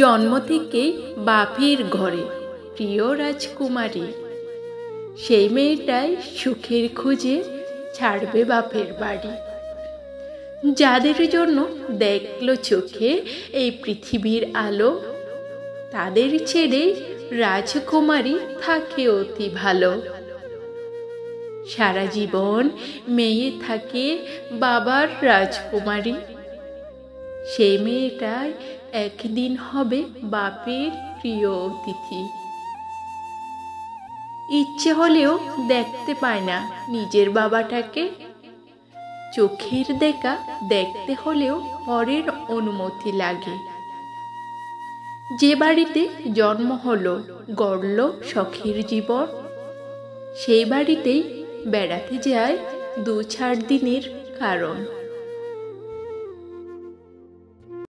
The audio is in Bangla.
জন্ম থেকেই বাপের ঘরে প্রিয় রাজকুমারী, সেই মেয়েটাই সুখের খোঁজে ছাড়বে বাপের বাড়ি। যাদের জন্য দেখলো চোখে এই পৃথিবীর আলো, তাদের ছেড়ে রাজকুমারী থাকে অতি ভালো। সারা জীবন মেয়ে থাকে বাবার রাজকুমারী, সেই মেয়েটাই একদিন হবে বাপের প্রিয় অতিথি। ইচ্ছে হলেও দেখতে পায় না নিজের বাবাটাকে, চোখের দেখা দেখতে হলেও পরের অনুমতি লাগে। যে বাড়িতে জন্ম হলো গড়ল শখের জীবন, সেই বাড়িতেই বেড়াতে যায় 2-4 দিনের কারণ।